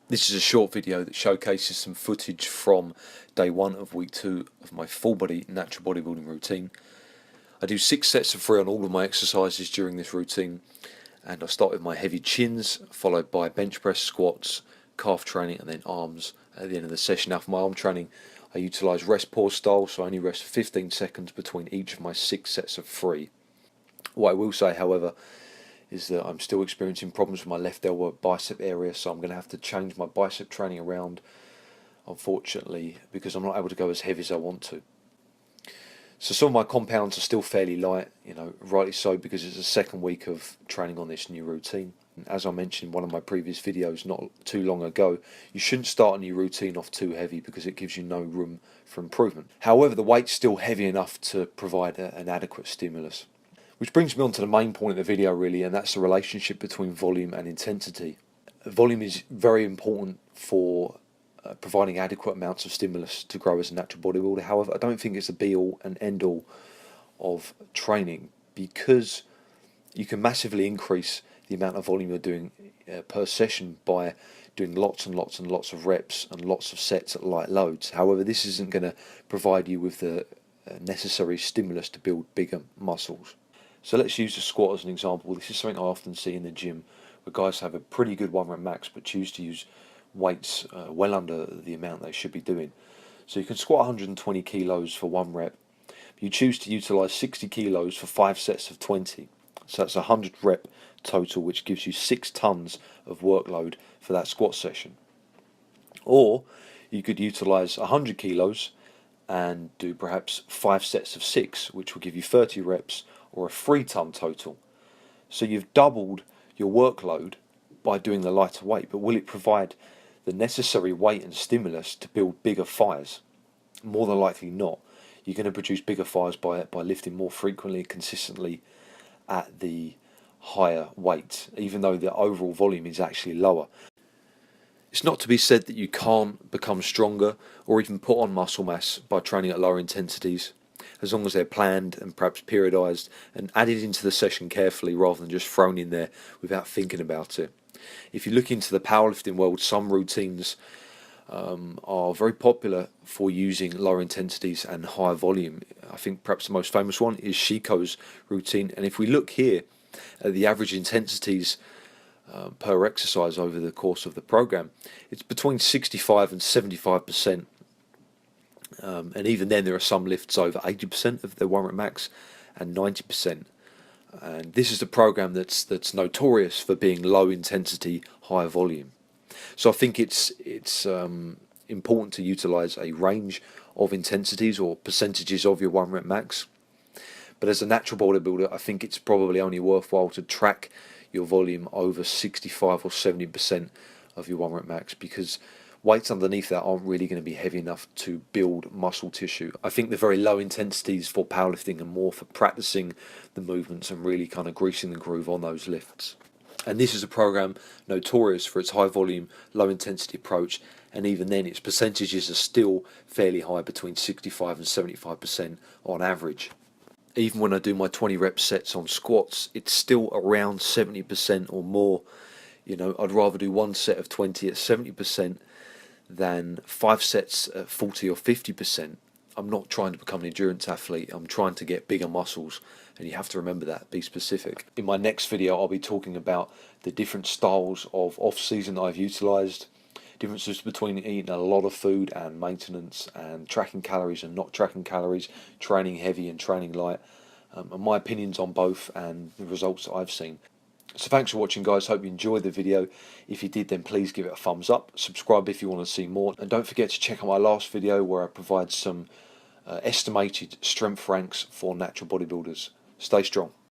This is a short video that showcases some footage from day 1 of week 2 of my full body natural bodybuilding routine. I do 6 sets of 3 on all of my exercises during this routine, and I start with my heavy chins, followed by bench press, squats, calf training, and then arms at the end of the session. Now for my arm training, I utilise rest pause style, so I only rest for 15 seconds between each of my 6 sets of 3. What I will say, however, is that I'm still experiencing problems with my left elbow bicep area, so I'm going to have to change my bicep training around, unfortunately, because I'm not able to go as heavy as I want to. So some of my compounds are still fairly light, rightly so, because it's the second week of training on this new routine. As I mentioned in one of my previous videos not too long ago, you shouldn't start a new routine off too heavy because it gives you no room for improvement. However, the weight's still heavy enough to provide an adequate stimulus. Which brings me on to the main point of the video really, and that's the relationship between volume and intensity. Volume is very important for providing adequate amounts of stimulus to grow as a natural bodybuilder. However, I don't think it's a be-all and end-all of training, because you can massively increase the amount of volume you're doing per session by doing lots and lots and lots of reps and lots of sets at light loads. However, this isn't going to provide you with the necessary stimulus to build bigger muscles. So let's use the squat as an example. This is something I often see in the gym, where guys have a pretty good 1 rep max but choose to use weights well under the amount they should be doing. So you can squat 120 kilos for 1 rep. You choose to utilise 60 kilos for 5 sets of 20. So that's 100 rep total, which gives you 6 tons of workload for that squat session. Or you could utilise 100 kilos and do perhaps 5 sets of 6, which will give you 30 reps or a 3-ton total. So you've doubled your workload by doing the lighter weight, but will it provide the necessary weight and stimulus to build bigger fires? More than likely not. You're going to produce bigger fires by lifting more frequently and consistently at the higher weight, even though the overall volume is actually lower. It's not to be said that you can't become stronger or even put on muscle mass by training at lower intensities, as long as they're planned and perhaps periodised and added into the session carefully rather than just thrown in there without thinking about it. If you look into the powerlifting world, some routines are very popular for using lower intensities and higher volume. I think perhaps the most famous one is Shiko's routine, and if we look here at the average intensities per exercise over the course of the program, it's between 65 and 75%. And even then there are some lifts over 80% of their 1 rep max and 90%. And this is the program that's notorious for being low intensity, high volume. So I think it's important to utilise a range of intensities or percentages of your 1 rep max. But as a natural bodybuilder, I think it's probably only worthwhile to track your volume over 65 or 70% of your 1 rep max, because weights underneath that aren't really going to be heavy enough to build muscle tissue. I think the very low intensities for powerlifting are more for practicing the movements and really kind of greasing the groove on those lifts. And this is a program notorious for its high volume, low intensity approach, and even then its percentages are still fairly high, between 65 and 75% on average. Even when I do my 20 rep sets on squats, it's still around 70% or more. I'd rather do 1 set of 20 at 70% than 5 sets at 40 or 50%. I'm not trying to become an endurance athlete, I'm trying to get bigger muscles, and you have to remember that, be specific. In my next video I'll be talking about the different styles of off-season that I've utilised, differences between eating a lot of food and maintenance, and tracking calories and not tracking calories, training heavy and training light, and my opinions on both and the results that I've seen. So thanks for watching, guys. Hope you enjoyed the video. If you did, then please give it a thumbs up, subscribe if you want to see more, and don't forget to check out my last video where I provide some estimated strength ranks for natural bodybuilders. Stay strong.